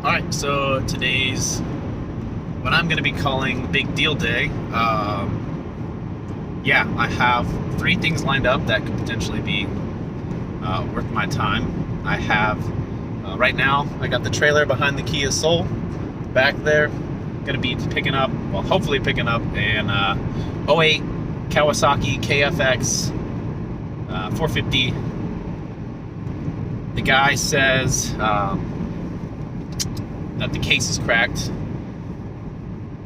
Alright, so today's what I'm going to be calling Big Deal Day. Yeah, I have 3 things lined up that could potentially be worth my time. I have, right now, I got the trailer behind the Kia Soul back there. Going to be picking up, well, hopefully picking up an 08 Kawasaki KFX 450. The guy says that the case is cracked,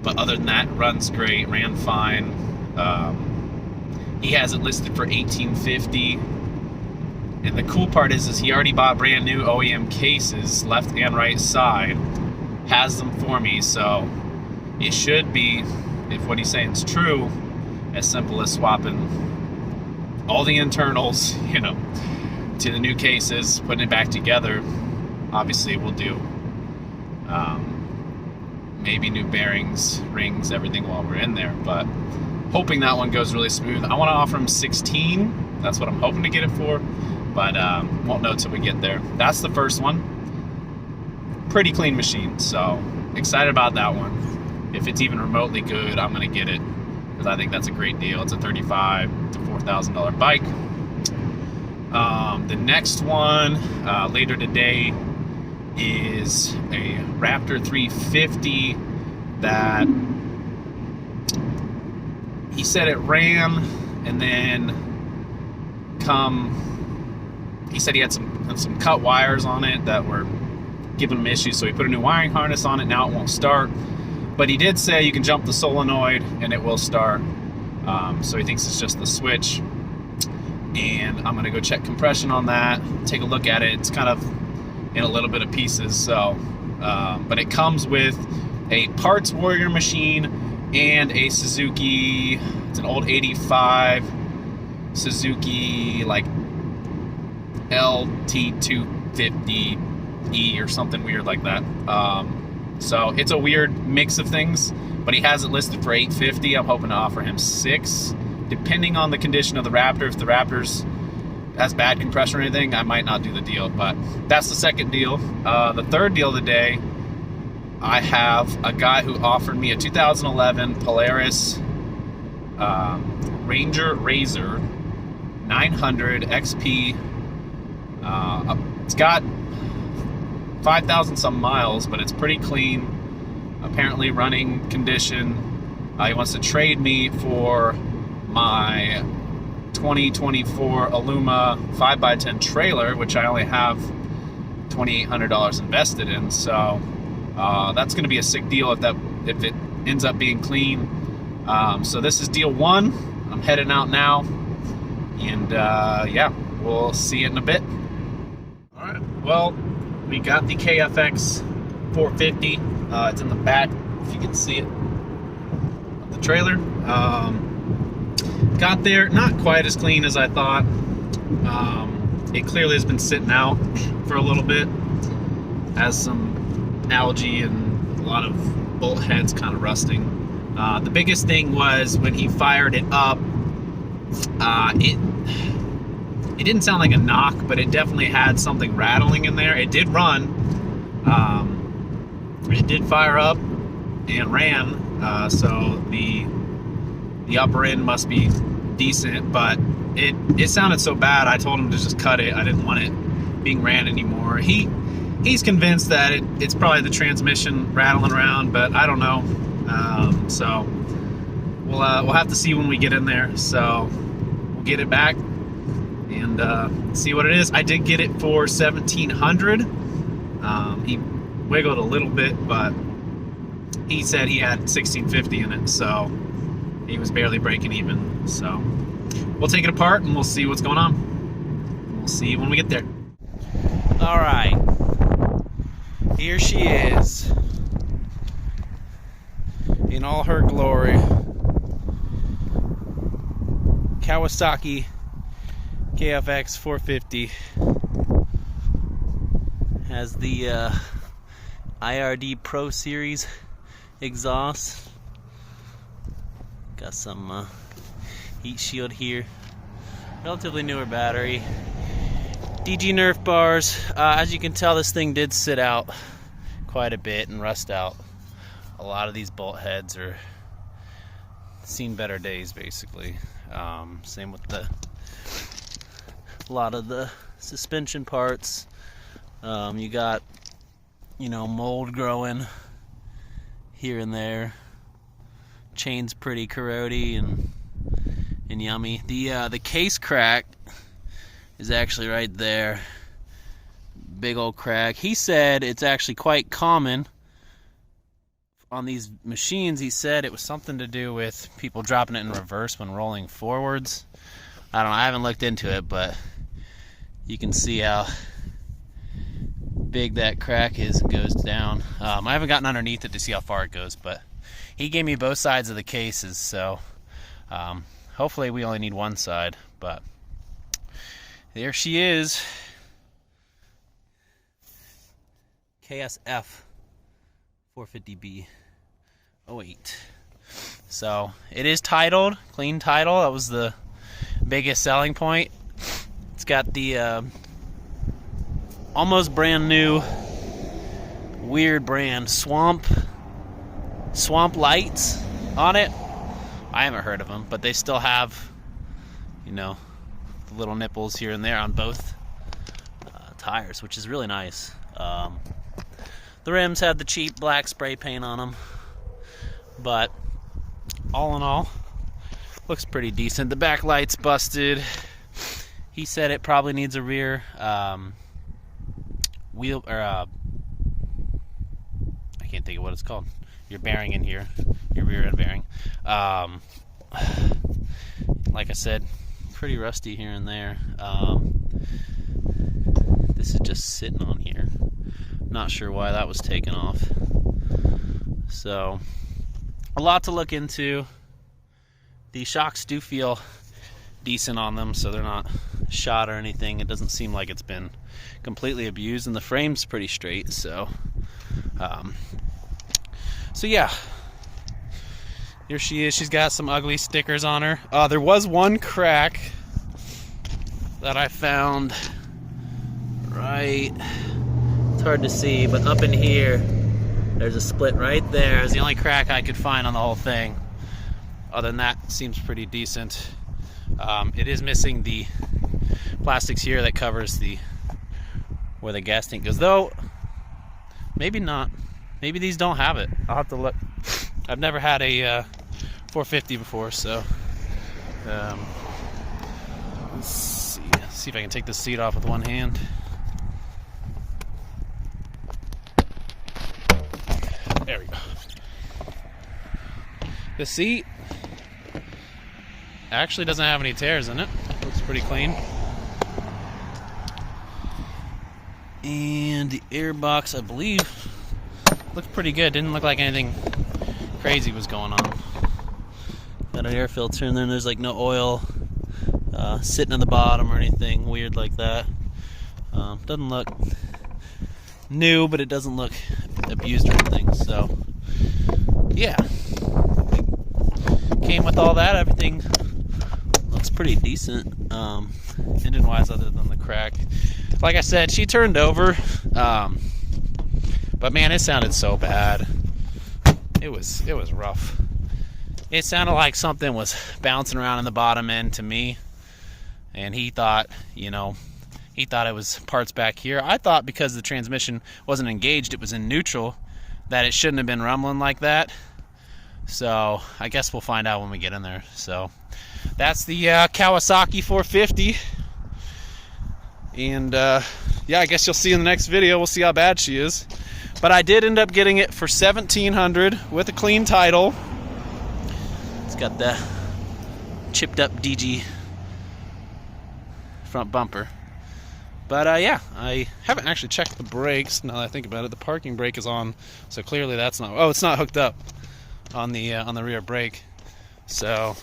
but other than that, runs great, ran fine. He has it listed for $1,850, and the cool part is he already bought brand new OEM cases, left and right side, has them for me, so it should be, if what he's saying is true, as simple as swapping all the internals, to the new cases, putting it back together. Obviously, we'll do maybe new bearings, rings, everything while we're in there, but hoping that one goes really smooth. I want to offer him 16. That's what I'm hoping to get it for, but won't know till we get there. That's the first one. Pretty clean machine, so excited about that one. If it's even remotely good, I'm going to get it, because I think that's a great deal. It's a $35,000 to $4,000 bike. The next one later today is a Raptor 350 that he said it ran, and then he said he had some cut wires on it that were giving him issues, so he put a new wiring harness on it. Now it won't start, but he did say you can jump the solenoid and it will start, so he thinks it's just the switch. And I'm gonna go check compression on that, take a look at it. It's kind of in a little bit of pieces, so but it comes with a parts warrior machine and a Suzuki, it's an old 85 Suzuki like LT250E or something weird like that. So it's a weird mix of things, but he has it listed for $850. I'm hoping to offer him 6, depending on the condition of the Raptor. If the Raptor's has bad compression or anything, I might not do the deal, but that's the second deal. The third deal of the day, I have a guy who offered me a 2011 Polaris Ranger Razor 900 XP. It's got 5,000 some miles, but it's pretty clean, apparently running condition. He wants to trade me for my 2024 Aluma 5x10 trailer, which I only have $2,800 invested in, so that's going to be a sick deal if it ends up being clean. So this is deal 1. I'm heading out now, and yeah, we'll see it in a bit. Alright, well, we got the KFX 450. It's in the back, if you can see it, of the trailer. Got there, not quite as clean as I thought. It clearly has been sitting out for a little bit. Has some algae and a lot of bolt heads kind of rusting. The biggest thing was when he fired it up, it didn't sound like a knock, but it definitely had something rattling in there. It did run. It did fire up and ran, so the upper end must be decent, but it sounded so bad I told him to just cut it. I didn't want it being ran anymore. He's convinced that it's probably the transmission rattling around, but I don't know. So we'll have to see when we get in there. So we'll get it back and see what it is. I did get it for $1,700. He wiggled a little bit, but he said he had $1,650 in it, so he was barely breaking even. So we'll take it apart and we'll see what's going on. We'll see when we get there. All right, here she is in all her glory. Kawasaki KFX 450 has the IRD Pro Series exhaust. Got some heat shield here. Relatively newer battery. DG Nerf bars. As you can tell, this thing did sit out quite a bit and rust out. A lot of these bolt heads are seen better days, basically. Same with a lot of the suspension parts. You got, mold growing here and there. Chain's pretty corrody and yummy. The case crack is actually right there. Big old crack. He said it's actually quite common on these machines. He said it was something to do with people dropping it in reverse when rolling forwards. I don't know, I haven't looked into it, but you can see how big that crack is and goes down. I haven't gotten underneath it to see how far it goes, but he gave me both sides of the cases, so hopefully we only need one side. But there she is. KSF 450B 08. So it is titled, clean title. That was the biggest selling point. It's got the almost brand new weird brand Swamp lights on it. I haven't heard of them, but they still have, the little nipples here and there on both tires, which is really nice. The rims had the cheap black spray paint on them, but all in all, looks pretty decent. The back light's busted. He said it probably needs a rear wheel, or I can't think of what it's called. Your bearing in here, your rear end bearing. Like I said, pretty rusty here and there. This is just sitting on here. Not sure why that was taken off. So, a lot to look into. The shocks do feel decent on them, so they're not shot or anything. It doesn't seem like it's been completely abused, and the frame's pretty straight. So yeah, here she is. She's got some ugly stickers on her. There was one crack that I found right. It's hard to see, but up in here, there's a split right there. It's the only crack I could find on the whole thing. Other than that, it seems pretty decent. It is missing the plastics here that covers where the gas tank goes, though maybe not. Maybe these don't have it. I'll have to look. I've never had a 450 before, so let's see if I can take this seat off with one hand. There we go. The seat actually doesn't have any tears in it. Looks pretty clean. And the air box, I believe, looks pretty good. Didn't look like anything crazy was going on. Got an air filter in there, and there's like no oil sitting on the bottom or anything weird like that. Doesn't look new, but it doesn't look abused or anything. So yeah, came with all that. Everything looks pretty decent engine wise, other than the crack. Like I said, she turned over, but man, it sounded so bad. It was rough. It sounded like something was bouncing around in the bottom end to me, and he thought it was parts back here. I thought because the transmission wasn't engaged, it was in neutral, that it shouldn't have been rumbling like that. So I guess we'll find out when we get in there. So that's the Kawasaki 450. And yeah, I guess you'll see in the next video. We'll see how bad she is. But I did end up getting it for $1,700 with a clean title. It's got the chipped up DG front bumper. But yeah, I haven't actually checked the brakes. Now that I think about it, the parking brake is on, so clearly that's not. Oh, it's not hooked up on the rear brake, so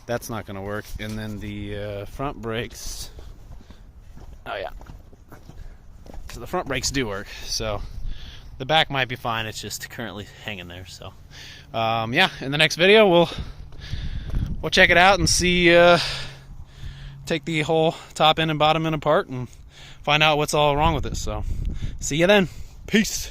that's not going to work. And then the front brakes. Oh yeah, so the front brakes do work. So the back might be fine. It's just currently hanging there. So yeah, in the next video we'll check it out and see. Take the whole top end and bottom end apart and find out what's all wrong with it. So see you then. Peace.